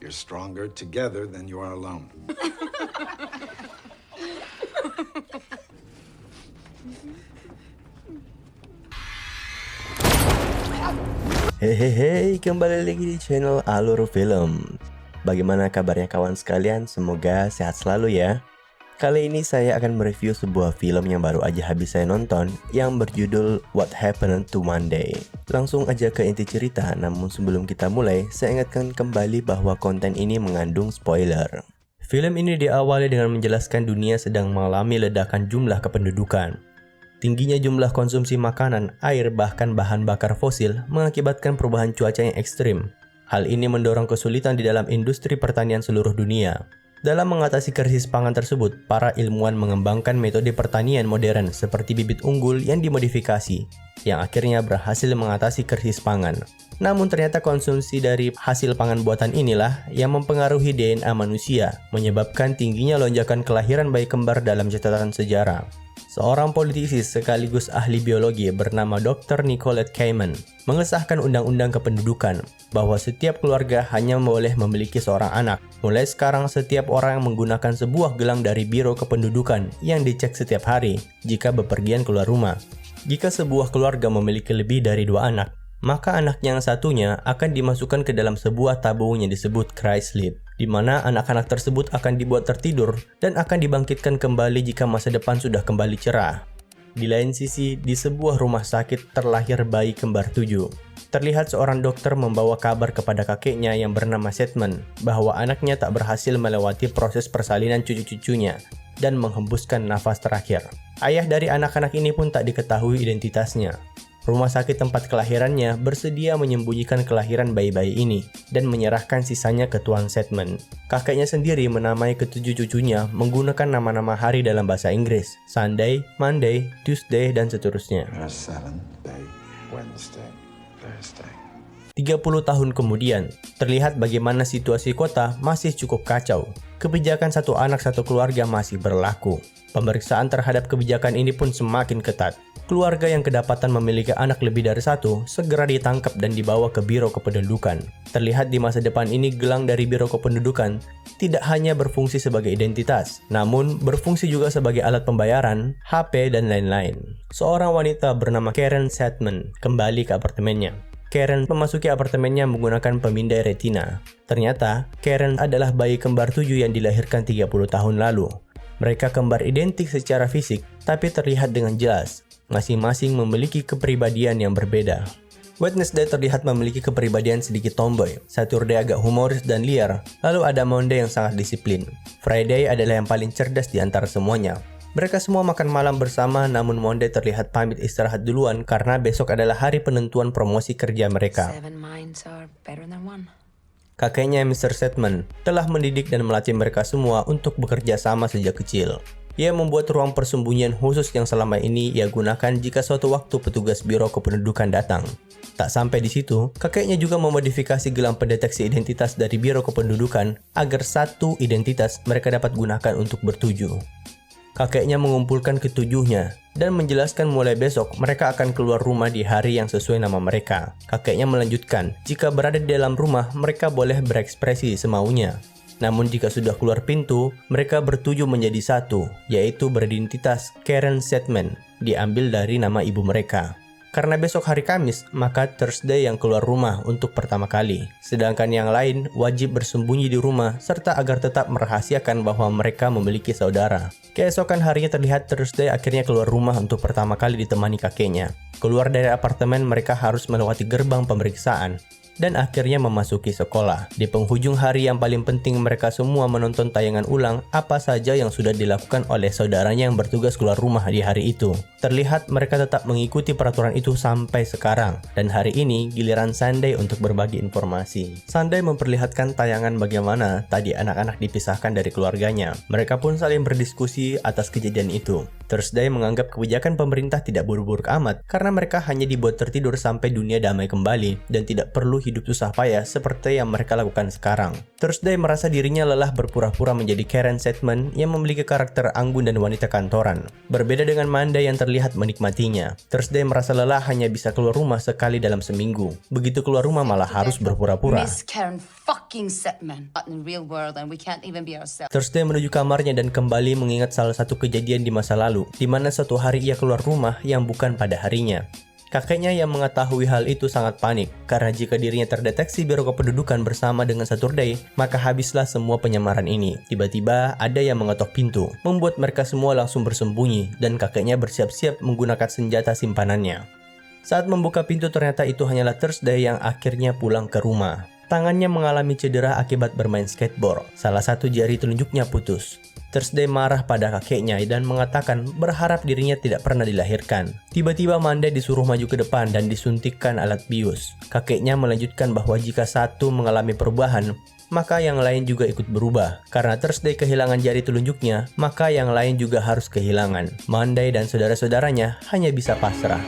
You're stronger together than you are alone. Hehehe, kembali lagi di channel Alur Film. Bagaimana kabarnya kawan sekalian? Semoga sehat selalu ya. Kali ini saya akan mereview sebuah film yang baru aja habis saya nonton yang berjudul What Happened to Monday. Langsung aja ke inti cerita, namun sebelum kita mulai, saya ingatkan kembali bahwa konten ini mengandung spoiler. Film ini diawali dengan menjelaskan dunia sedang mengalami ledakan jumlah kependudukan. Tingginya jumlah konsumsi makanan, air, bahkan bahan bakar fosil mengakibatkan perubahan cuaca yang ekstrim. Hal ini mendorong kesulitan di dalam industri pertanian seluruh dunia. Dalam mengatasi krisis pangan tersebut, para ilmuwan mengembangkan metode pertanian modern seperti bibit unggul yang dimodifikasi, yang akhirnya berhasil mengatasi krisis pangan. Namun ternyata konsumsi dari hasil pangan buatan inilah yang mempengaruhi DNA manusia, menyebabkan tingginya lonjakan kelahiran bayi kembar dalam catatan sejarah. Seorang politisi sekaligus ahli biologi bernama Dr. Nicolette Kamen mengesahkan undang-undang kependudukan bahwa setiap keluarga hanya boleh memiliki seorang anak. Mulai sekarang setiap orang yang menggunakan sebuah gelang dari Biro Kependudukan yang dicek setiap hari jika bepergian keluar rumah. Jika sebuah keluarga memiliki lebih dari 2 anak, maka anak yang satunya akan dimasukkan ke dalam sebuah tabung yang disebut cryslip, di mana anak-anak tersebut akan dibuat tertidur dan akan dibangkitkan kembali jika masa depan sudah kembali cerah. Di lain sisi, di sebuah rumah sakit terlahir bayi kembar 7. Terlihat seorang dokter membawa kabar kepada kakeknya yang bernama Sedman bahwa anaknya tak berhasil melewati proses persalinan cucu-cucunya dan menghembuskan nafas terakhir. Ayah dari anak-anak ini pun tak diketahui identitasnya. Rumah sakit tempat kelahirannya bersedia menyembunyikan kelahiran bayi-bayi ini dan menyerahkan sisanya ke Tuan Sedman. Kakeknya sendiri menamai ketujuh cucunya menggunakan nama-nama hari dalam bahasa Inggris: Sunday, Monday, Tuesday, dan seterusnya. 30 tahun kemudian, terlihat bagaimana situasi kota masih cukup kacau. Kebijakan satu anak satu keluarga masih berlaku. Pemeriksaan terhadap kebijakan ini pun semakin ketat. Keluarga yang kedapatan memiliki anak lebih dari satu segera ditangkap dan dibawa ke Biro Kependudukan. Terlihat di masa depan ini gelang dari Biro Kependudukan tidak hanya berfungsi sebagai identitas, namun berfungsi juga sebagai alat pembayaran, HP, dan lain-lain. Seorang wanita bernama Karen Sedman kembali ke apartemennya. Karen memasuki apartemennya menggunakan pemindai retina. Ternyata, Karen adalah bayi kembar 7 yang dilahirkan 30 tahun lalu. Mereka kembar identik secara fisik, tapi terlihat dengan jelas. Masing-masing memiliki kepribadian yang berbeda. Wednesday terlihat memiliki kepribadian sedikit tomboy, Saturday agak humoris dan liar, lalu ada Monday yang sangat disiplin. Friday adalah yang paling cerdas di antara semuanya. Mereka semua makan malam bersama, namun Monday terlihat pamit istirahat duluan karena besok adalah hari penentuan promosi kerja mereka. Kakeknya Mr. Sedman telah mendidik dan melatih mereka semua untuk bekerja sama sejak kecil. Ia membuat ruang persembunyian khusus yang selama ini ia gunakan jika suatu waktu petugas Biro Kependudukan datang. Tak sampai di situ, kakeknya juga memodifikasi gelang pendeteksi identitas dari Biro Kependudukan agar satu identitas mereka dapat gunakan untuk bertuju. Kakeknya mengumpulkan ketujuhnya dan menjelaskan mulai besok mereka akan keluar rumah di hari yang sesuai nama mereka. Kakeknya melanjutkan, jika berada di dalam rumah mereka boleh berekspresi semaunya. Namun jika sudah keluar pintu, mereka bertuju menjadi satu, yaitu beridentitas Karen Sedman, diambil dari nama ibu mereka. Karena besok hari Kamis, maka Thursday yang keluar rumah untuk pertama kali. Sedangkan yang lain wajib bersembunyi di rumah serta agar tetap merahasiakan bahwa mereka memiliki saudara. Keesokan harinya terlihat Thursday akhirnya keluar rumah untuk pertama kali ditemani kakeknya. Keluar dari apartemen mereka harus melewati gerbang pemeriksaan dan akhirnya memasuki sekolah. Di penghujung hari yang paling penting, mereka semua menonton tayangan ulang apa saja yang sudah dilakukan oleh saudaranya yang bertugas keluar rumah di hari itu. Terlihat mereka tetap mengikuti peraturan itu sampai sekarang, dan hari ini giliran Sunday untuk berbagi informasi. Sunday memperlihatkan tayangan bagaimana tadi anak-anak dipisahkan dari keluarganya. Mereka pun saling berdiskusi atas kejadian itu. Thursday menganggap kebijakan pemerintah tidak buruk-buruk amat karena mereka hanya dibuat tertidur sampai dunia damai kembali dan tidak perlu hidup susah payah seperti yang mereka lakukan sekarang. Thursday merasa dirinya lelah berpura-pura menjadi Karen Sedman yang memiliki karakter anggun dan wanita kantoran. Berbeda dengan Monday yang terlihat menikmatinya, Thursday merasa lelah hanya bisa keluar rumah sekali dalam seminggu. Begitu keluar rumah malah harus berpura-pura. Miss Karen fucking Sedman. But in the real world and we can't even be ourselves. Thursday menuju kamarnya dan kembali mengingat salah satu kejadian di masa lalu, di mana suatu hari ia keluar rumah yang bukan pada harinya. Kakeknya yang mengetahui hal itu sangat panik, karena jika dirinya terdeteksi Biro Kependudukan bersama dengan Saturday, maka habislah semua penyamaran ini. Tiba-tiba ada yang mengetok pintu, membuat mereka semua langsung bersembunyi, dan kakeknya bersiap-siap menggunakan senjata simpanannya. Saat membuka pintu ternyata itu hanyalah Thursday yang akhirnya pulang ke rumah. Tangannya mengalami cedera akibat bermain skateboard, salah satu jari telunjuknya putus. Thursday marah pada kakeknya dan mengatakan berharap dirinya tidak pernah dilahirkan. Tiba-tiba Monday disuruh maju ke depan dan disuntikkan alat bius. Kakeknya melanjutkan bahwa jika satu mengalami perubahan, maka yang lain juga ikut berubah. Karena Thursday kehilangan jari telunjuknya, maka yang lain juga harus kehilangan. Monday dan saudara-saudaranya hanya bisa pasrah.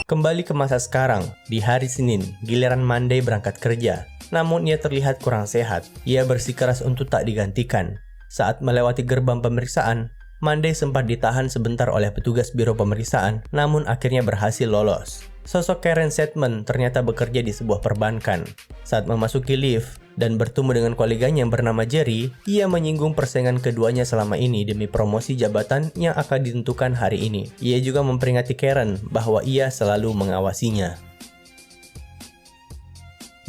Kembali ke masa sekarang, di hari Senin, giliran Monday berangkat kerja. Namun ia terlihat kurang sehat. Ia bersikeras untuk tak digantikan. Saat melewati gerbang pemeriksaan, Monday sempat ditahan sebentar oleh petugas biro pemeriksaan, namun akhirnya berhasil lolos. Sosok Karen Sedman ternyata bekerja di sebuah perbankan. Saat memasuki lift dan bertemu dengan koleganya yang bernama Jerry, ia menyinggung persaingan keduanya selama ini demi promosi jabatan yang akan ditentukan hari ini. Ia juga memperingati Karen bahwa ia selalu mengawasinya.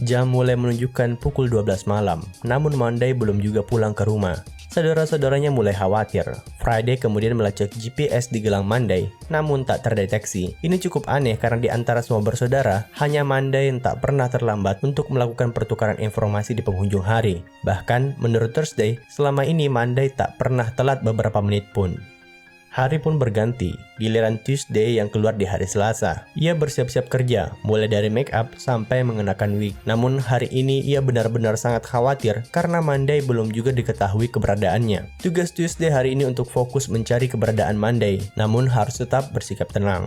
Jam mulai menunjukkan pukul 12 malam, namun Monday belum juga pulang ke rumah. Saudara-saudaranya mulai khawatir. Friday kemudian melacak GPS di gelang Monday, namun tak terdeteksi. Ini cukup aneh karena di antara semua bersaudara, hanya Monday yang tak pernah terlambat untuk melakukan pertukaran informasi di penghujung hari. Bahkan, menurut Thursday, selama ini Monday tak pernah telat beberapa menit pun. Hari pun berganti, giliran Tuesday yang keluar di hari Selasa. Ia bersiap-siap kerja, mulai dari make up sampai mengenakan wig. Namun hari ini ia benar-benar sangat khawatir karena Monday belum juga diketahui keberadaannya. Tugas Tuesday hari ini untuk fokus mencari keberadaan Monday, namun harus tetap bersikap tenang.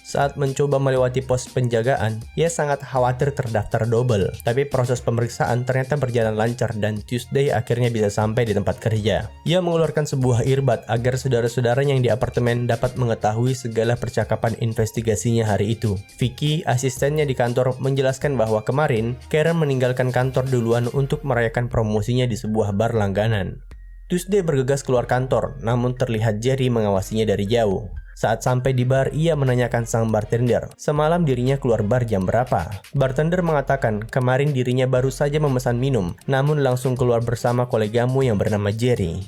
Saat mencoba melewati pos penjagaan, ia sangat khawatir terdaftar double. Tapi proses pemeriksaan ternyata berjalan lancar dan Tuesday akhirnya bisa sampai di tempat kerja. Ia mengeluarkan sebuah earbud agar saudara-saudaranya yang di apartemen dapat mengetahui segala percakapan investigasinya hari itu. Vicky, asistennya di kantor, menjelaskan bahwa kemarin Karen meninggalkan kantor duluan untuk merayakan promosinya di sebuah bar langganan. Tuesday bergegas keluar kantor, namun terlihat Jerry mengawasinya dari jauh. Saat sampai di bar, ia menanyakan sang bartender, semalam dirinya keluar bar jam berapa? Bartender mengatakan, kemarin dirinya baru saja memesan minum, namun langsung keluar bersama kolegamu yang bernama Jerry.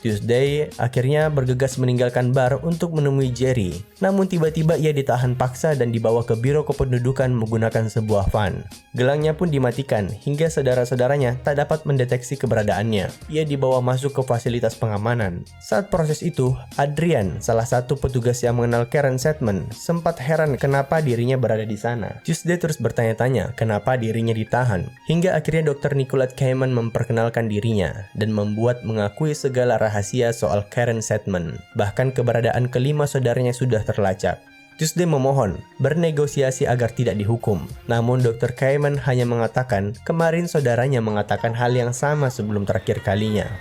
Tuesday akhirnya bergegas meninggalkan bar untuk menemui Jerry. Namun tiba-tiba ia ditahan paksa dan dibawa ke Biro Kependudukan menggunakan sebuah van. Gelangnya pun dimatikan hingga saudara-saudaranya tak dapat mendeteksi keberadaannya. Ia dibawa masuk ke fasilitas pengamanan. Saat proses itu, Adrian, salah satu petugas yang mengenal Karen Sedman, sempat heran kenapa dirinya berada di sana. Tuesday terus bertanya-tanya kenapa dirinya ditahan. Hingga akhirnya Dr. Nicolette Kamen memperkenalkan dirinya dan membuat mengakui segala rahasia soal Karen Sedman. Bahkan keberadaan kelima saudaranya sudah terlacak. Tuesday memohon bernegosiasi agar tidak dihukum. Namun Dr. Kamen hanya mengatakan kemarin saudaranya mengatakan hal yang sama sebelum terakhir kalinya.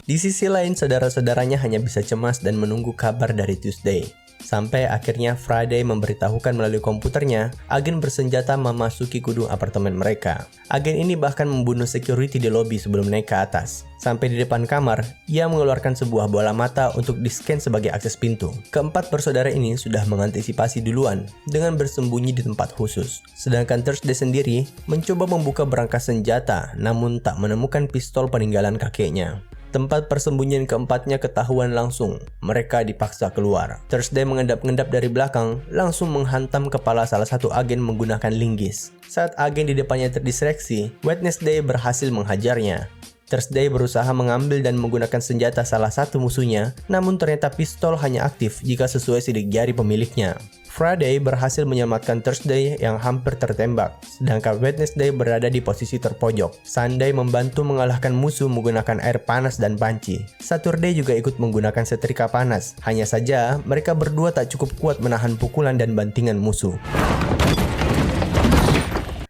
Di sisi lain, saudara-saudaranya hanya bisa cemas dan menunggu kabar dari Tuesday. Sampai akhirnya Friday memberitahukan melalui komputernya, agen bersenjata memasuki gedung apartemen mereka. Agen ini bahkan membunuh security di lobi sebelum naik ke atas. Sampai di depan kamar, ia mengeluarkan sebuah bola mata untuk di-scan sebagai akses pintu. Keempat bersaudara ini sudah mengantisipasi duluan dengan bersembunyi di tempat khusus. Sedangkan Thursday sendiri mencoba membuka berangkas senjata, namun tak menemukan pistol peninggalan kakeknya. Tempat persembunyian keempatnya ketahuan langsung. Mereka dipaksa keluar. Thursday mengendap-endap dari belakang, langsung menghantam kepala salah satu agen menggunakan linggis. Saat agen di depannya terdistraksi, Wednesday berhasil menghajarnya. Thursday berusaha mengambil dan menggunakan senjata salah satu musuhnya, namun ternyata pistol hanya aktif jika sesuai sidik jari pemiliknya. Friday berhasil menyelamatkan Thursday yang hampir tertembak, sedangkan Wednesday berada di posisi terpojok. Sunday membantu mengalahkan musuh menggunakan air panas dan panci. Saturday juga ikut menggunakan setrika panas, hanya saja mereka berdua tak cukup kuat menahan pukulan dan bantingan musuh.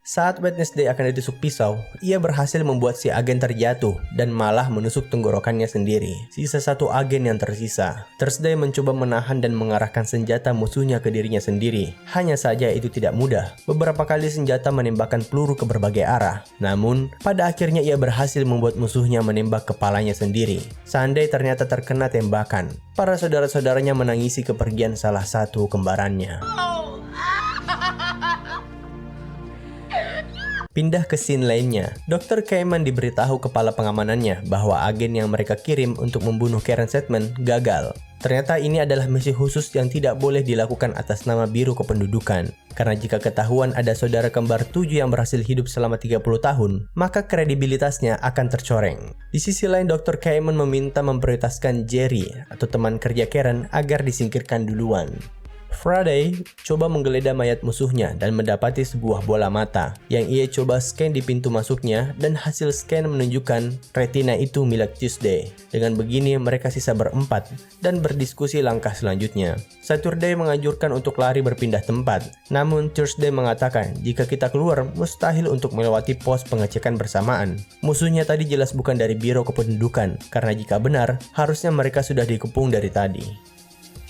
Saat Wednesday akan ditusuk pisau, ia berhasil membuat si agen terjatuh dan malah menusuk tenggorokannya sendiri. Sisa satu agen yang tersisa. Thursday mencoba menahan dan mengarahkan senjata musuhnya ke dirinya sendiri. Hanya saja itu tidak mudah. Beberapa kali senjata menembakkan peluru ke berbagai arah. Namun, pada akhirnya ia berhasil membuat musuhnya menembak kepalanya sendiri. Sunday ternyata terkena tembakan. Para saudara-saudaranya menangisi kepergian salah satu kembarannya. Pindah ke scene lainnya, Dr. Kamen diberitahu kepala pengamanannya bahwa agen yang mereka kirim untuk membunuh Karen Sedman gagal. Ternyata ini adalah misi khusus yang tidak boleh dilakukan atas nama Biro Kependudukan. Karena jika ketahuan ada saudara kembar 7 yang berhasil hidup selama 30 tahun, maka kredibilitasnya akan tercoreng. Di sisi lain, Dr. Kamen meminta memprioritaskan Jerry atau teman kerja Karen agar disingkirkan duluan. Friday coba menggeledah mayat musuhnya dan mendapati sebuah bola mata yang ia coba scan di pintu masuknya, dan hasil scan menunjukkan retina itu milik Tuesday. Dengan begini mereka sisa berempat dan berdiskusi langkah selanjutnya. Saturday menganjurkan untuk lari berpindah tempat, namun Tuesday mengatakan jika kita keluar mustahil untuk melewati pos pengecekan bersamaan. Musuhnya tadi jelas bukan dari Biro Kependudukan, karena jika benar harusnya mereka sudah dikepung dari tadi.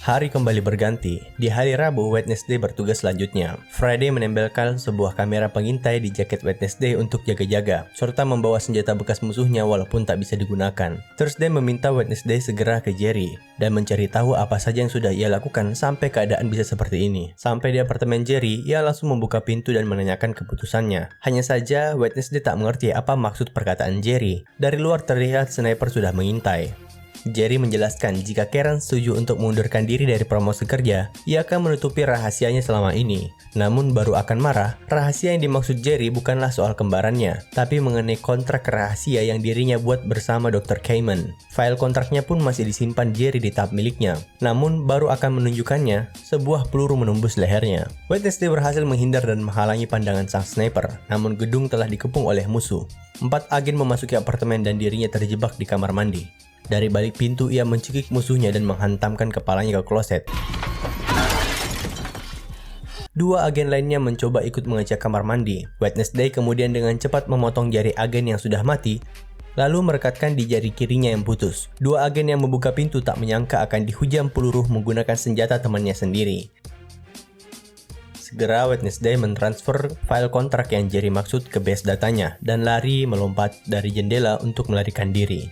Hari kembali berganti. Di hari Rabu, Wednesday bertugas selanjutnya. Friday menempelkan sebuah kamera pengintai di jaket Wednesday untuk jaga-jaga, serta membawa senjata bekas musuhnya walaupun tak bisa digunakan. Thursday meminta Wednesday segera ke Jerry dan mencari tahu apa saja yang sudah ia lakukan sampai keadaan bisa seperti ini. Sampai di apartemen Jerry, ia langsung membuka pintu dan menanyakan keputusannya. Hanya saja, Wednesday tak mengerti apa maksud perkataan Jerry. Dari luar terlihat sniper sudah mengintai. Jerry menjelaskan jika Karen setuju untuk mengundurkan diri dari promosi kerja, ia akan menutupi rahasianya selama ini. Namun baru akan marah, rahasia yang dimaksud Jerry bukanlah soal kembarannya, tapi mengenai kontrak rahasia yang dirinya buat bersama Dr. Kamen. File kontraknya pun masih disimpan Jerry di tab miliknya, namun baru akan menunjukkannya sebuah peluru menembus lehernya. Wednesday berhasil menghindar dan menghalangi pandangan sang sniper, namun gedung telah dikepung oleh musuh. 4 agen memasuki apartemen dan dirinya terjebak di kamar mandi. Dari balik pintu ia mencekik musuhnya dan menghantamkan kepalanya ke kloset. 2 agen lainnya mencoba ikut mengecek kamar mandi. Wednesday kemudian dengan cepat memotong jari agen yang sudah mati, lalu merekatkan di jari kirinya yang putus. 2 agen yang membuka pintu tak menyangka akan dihujam peluru menggunakan senjata temannya sendiri. Segera Wednesday mentransfer file kontrak yang Jerry maksud ke base datanya dan lari melompat dari jendela untuk melarikan diri.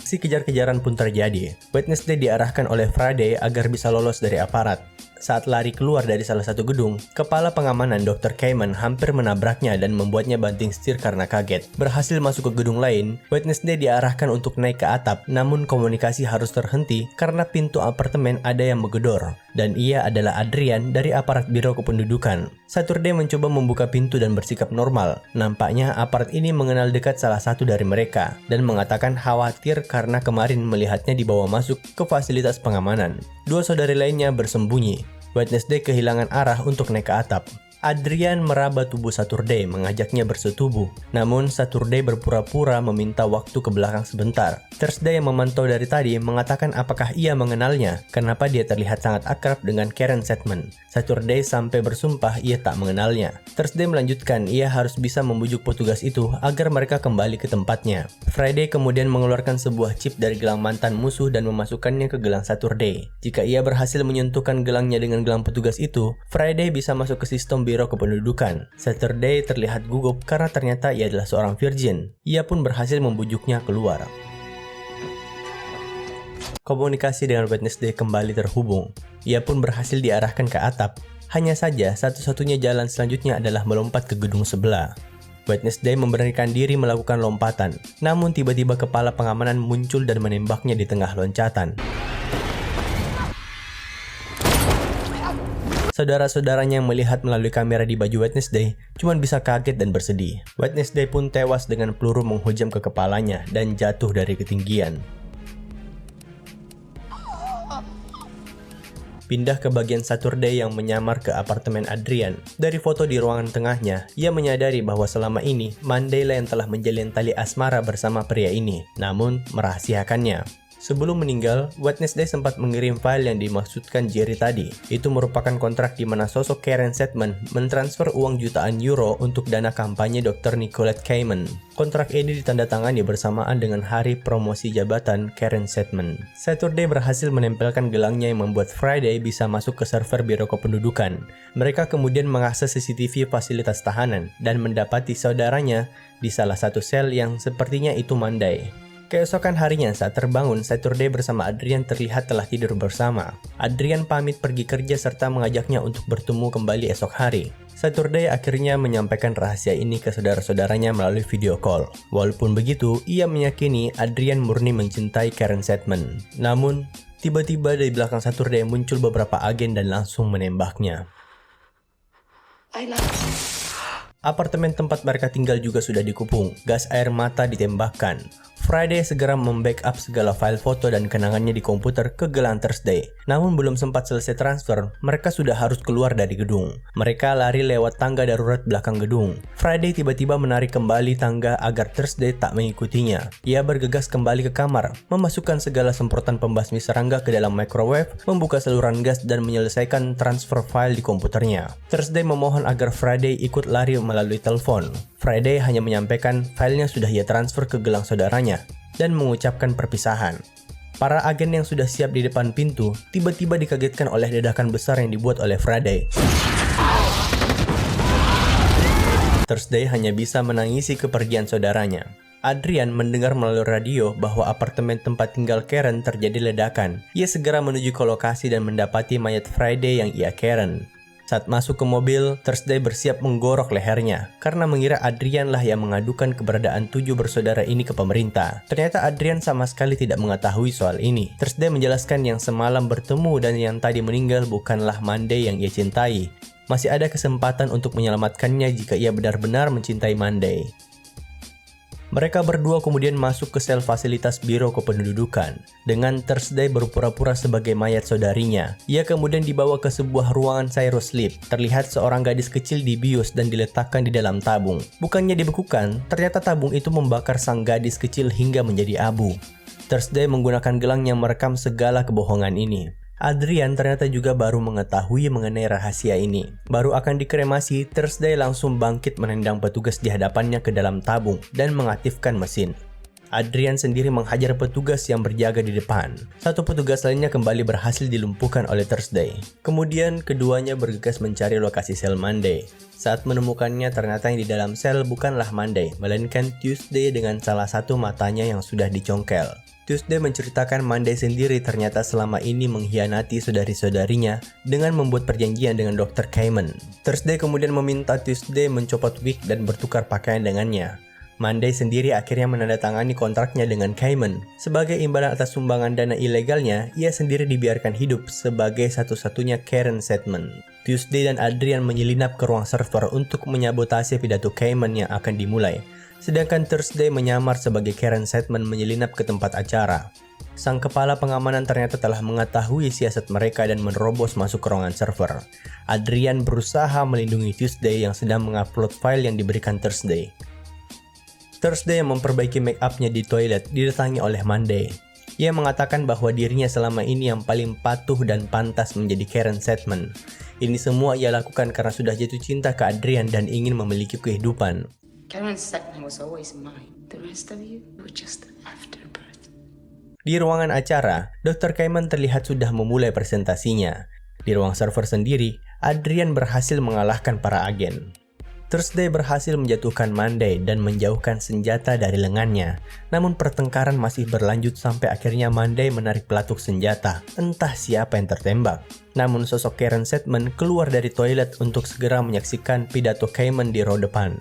Aksi kejar-kejaran pun terjadi. Wednesday diarahkan oleh Friday agar bisa lolos dari aparat. Saat lari keluar dari salah satu gedung, kepala pengamanan Dr. Kamen hampir menabraknya dan membuatnya banting setir karena kaget. Berhasil masuk ke gedung lain, Wednesday diarahkan untuk naik ke atap, namun komunikasi harus terhenti karena pintu apartemen ada yang menggedor. Dan ia adalah Adrian dari aparat Biro Kependudukan. Saturday mencoba membuka pintu dan bersikap normal. Nampaknya aparat ini mengenal dekat salah satu dari mereka dan mengatakan khawatir karena kemarin melihatnya dibawa masuk ke fasilitas pengamanan. 2 saudari lainnya bersembunyi. Wednesday kehilangan arah untuk naik ke atap. Adrian meraba tubuh Saturday mengajaknya bersetubuh, namun Saturday berpura-pura meminta waktu ke belakang sebentar. Thursday yang memantau dari tadi mengatakan apakah ia mengenalnya, kenapa dia terlihat sangat akrab dengan Karen Sedman. Saturday sampai bersumpah ia tak mengenalnya. Thursday melanjutkan ia harus bisa membujuk petugas itu agar mereka kembali ke tempatnya. Friday kemudian mengeluarkan sebuah chip dari gelang mantan musuh dan memasukkannya ke gelang Saturday. Jika ia berhasil menyentuhkan gelangnya dengan gelang petugas itu, Friday bisa masuk ke sistem Biro Kependudukan. Saturday terlihat gugup karena ternyata ia adalah seorang virgin. Ia pun berhasil membujuknya keluar. Komunikasi dengan Wednesday kembali terhubung. Ia pun berhasil diarahkan ke atap. Hanya saja satu-satunya jalan selanjutnya adalah melompat ke gedung sebelah. Wednesday memberanikan diri melakukan lompatan, namun tiba-tiba kepala pengamanan muncul dan menembaknya di tengah loncatan. Saudara-saudaranya yang melihat melalui kamera di baju Wednesday cuma bisa kaget dan bersedih. Wednesday pun tewas dengan peluru menghujam ke kepalanya dan jatuh dari ketinggian. pindah ke bagian Saturday yang menyamar ke apartemen Adrian. Dari foto di ruangan tengahnya, ia menyadari bahwa selama ini Monday lah yang telah menjalin tali asmara bersama pria ini, namun merahasiakannya. Sebelum meninggal, Wednesday sempat mengirim file yang dimaksudkan Jerry tadi. Itu merupakan kontrak di mana sosok Karen Sedman mentransfer uang jutaan euro untuk dana kampanye Dr. Nicolette Cayman. Kontrak ini ditandatangani bersamaan dengan hari promosi jabatan Karen Sedman. Saturday berhasil menempelkan gelangnya yang membuat Friday bisa masuk ke server Biro Kependudukan. Mereka kemudian mengakses CCTV fasilitas tahanan dan mendapati saudaranya di salah satu sel yang sepertinya itu Monday. Keesokan harinya saat terbangun, Saturday bersama Adrian terlihat telah tidur bersama. Adrian pamit pergi kerja serta mengajaknya untuk bertemu kembali esok hari. Saturday akhirnya menyampaikan rahasia ini ke saudara-saudaranya melalui video call. Walaupun begitu, ia meyakini Adrian murni mencintai Karen Sedman. Namun, tiba-tiba dari belakang Saturday muncul beberapa agen dan langsung menembaknya. Apartemen tempat mereka tinggal juga sudah dikepung. Gas air mata ditembakkan. Friday segera membackup segala file foto dan kenangannya di komputer ke gelang Thursday. Namun belum sempat selesai transfer, mereka sudah harus keluar dari gedung. Mereka lari lewat tangga darurat belakang gedung. Friday tiba-tiba menarik kembali tangga agar Thursday tak mengikutinya. Ia bergegas kembali ke kamar, memasukkan segala semprotan pembasmi serangga ke dalam microwave, membuka saluran gas dan menyelesaikan transfer file di komputernya. Thursday memohon agar Friday ikut lari melalui telepon. Friday hanya menyampaikan filenya sudah ia transfer ke gelang saudaranya dan mengucapkan perpisahan. Para agen yang sudah siap di depan pintu tiba-tiba dikagetkan oleh ledakan besar yang dibuat oleh Friday. Thursday hanya bisa menangisi kepergian saudaranya. Adrian mendengar melalui radio bahwa apartemen tempat tinggal Karen terjadi ledakan. Ia segera menuju ke lokasi dan mendapati mayat Friday yang ia Karen. Saat masuk ke mobil, Thursday bersiap menggorok lehernya karena mengira Adrian lah yang mengadukan keberadaan 7 bersaudara ini ke pemerintah. Ternyata Adrian sama sekali tidak mengetahui soal ini. Thursday menjelaskan yang semalam bertemu dan yang tadi meninggal bukanlah Monday yang ia cintai. Masih ada kesempatan untuk menyelamatkannya jika ia benar-benar mencintai Monday. Mereka berdua kemudian masuk ke sel fasilitas Biro Kependudukan. Dengan Thursday berpura-pura sebagai mayat saudarinya. Ia kemudian dibawa ke sebuah ruangan Cyrosleep. Terlihat seorang gadis kecil dibius dan diletakkan di dalam tabung. Bukannya dibekukan, ternyata tabung itu membakar sang gadis kecil hingga menjadi abu. Thursday menggunakan gelang yang merekam segala kebohongan ini. Adrian ternyata juga baru mengetahui mengenai rahasia ini. Baru akan dikremasi, Thursday langsung bangkit menendang petugas di hadapannya ke dalam tabung dan mengaktifkan mesin. Adrian sendiri menghajar petugas yang berjaga di depan. Satu petugas lainnya kembali berhasil dilumpuhkan oleh Thursday. Kemudian keduanya bergegas mencari lokasi sel Monday. Saat menemukannya ternyata yang di dalam sel bukanlah Monday, melainkan Tuesday dengan salah satu matanya yang sudah dicongkel. Tuesday menceritakan Monday sendiri ternyata selama ini mengkhianati saudari-saudarinya dengan membuat perjanjian dengan Dr. Cayman. Thursday kemudian meminta Tuesday mencopot wig dan bertukar pakaian dengannya. Monday sendiri akhirnya menandatangani kontraknya dengan Cayman. Sebagai imbalan atas sumbangan dana ilegalnya, ia sendiri dibiarkan hidup sebagai satu-satunya Karen Sedman. Tuesday dan Adrian menyelinap ke ruang server untuk menyabotase pidato Cayman yang akan dimulai. Sedangkan Thursday menyamar sebagai Karen Sedman menyelinap ke tempat acara. Sang kepala pengamanan ternyata telah mengetahui siasat mereka dan menerobos masuk ke ruangan server. Adrian berusaha melindungi Tuesday yang sedang mengupload file yang diberikan Thursday. Thursday yang memperbaiki make up-nya di toilet didatangi oleh Monday. Ia mengatakan bahwa dirinya selama ini yang paling patuh dan pantas menjadi Karen Sedman. Ini semua ia lakukan karena sudah jatuh cinta ke Adrian dan ingin memiliki kehidupan. Karen Sedman was always mine. The rest of you were just afterbirth. Di ruangan acara, Dr. Cayman terlihat sudah memulai presentasinya. Di ruang server sendiri, Adrian berhasil mengalahkan para agen. Thursday berhasil menjatuhkan Monday dan menjauhkan senjata dari lengannya. Namun pertengkaran masih berlanjut sampai akhirnya Monday menarik pelatuk senjata. Entah siapa yang tertembak. Namun sosok Karen Sedman keluar dari toilet untuk segera menyaksikan pidato Cayman di row depan.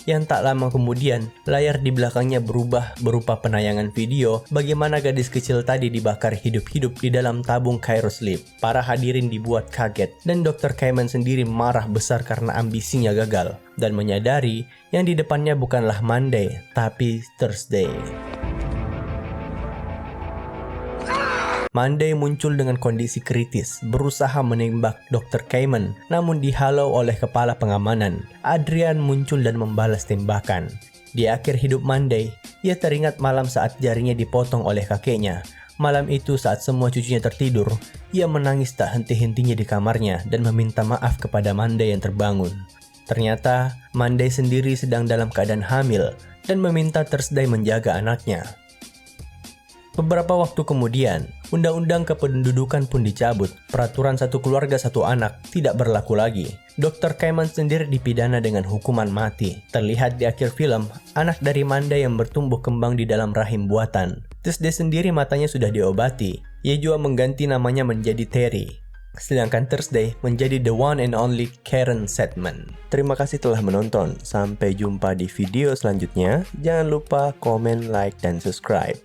Yang tak lama kemudian, layar di belakangnya berubah berupa penayangan video bagaimana gadis kecil tadi dibakar hidup-hidup di dalam tabung Cyrosleep. Para hadirin dibuat kaget dan Dr. Cayman sendiri marah besar karena ambisinya gagal dan menyadari yang di depannya bukanlah Monday, tapi Thursday. Monday muncul dengan kondisi kritis, berusaha menembak Dr. Cayman, namun dihalau oleh kepala pengamanan. Adrian muncul dan membalas tembakan. Di akhir hidup Monday, ia teringat malam saat jarinya dipotong oleh kakeknya. Malam itu saat semua cucunya tertidur, ia menangis tak henti-hentinya di kamarnya dan meminta maaf kepada Monday yang terbangun. Ternyata, Monday sendiri sedang dalam keadaan hamil dan meminta Thursday menjaga anaknya. Beberapa waktu kemudian, Undang-Undang Kependudukan pun dicabut. Peraturan satu keluarga satu anak tidak berlaku lagi. Dr. Cayman sendiri dipidana dengan hukuman mati. Terlihat di akhir film, anak dari Monday yang bertumbuh kembang di dalam rahim buatan. Thursday sendiri matanya sudah diobati. Ia juga mengganti namanya menjadi Terry. Sedangkan Thursday menjadi the one and only Karen Sedman. Terima kasih telah menonton. Sampai jumpa di video selanjutnya. Jangan lupa komen, like, dan subscribe.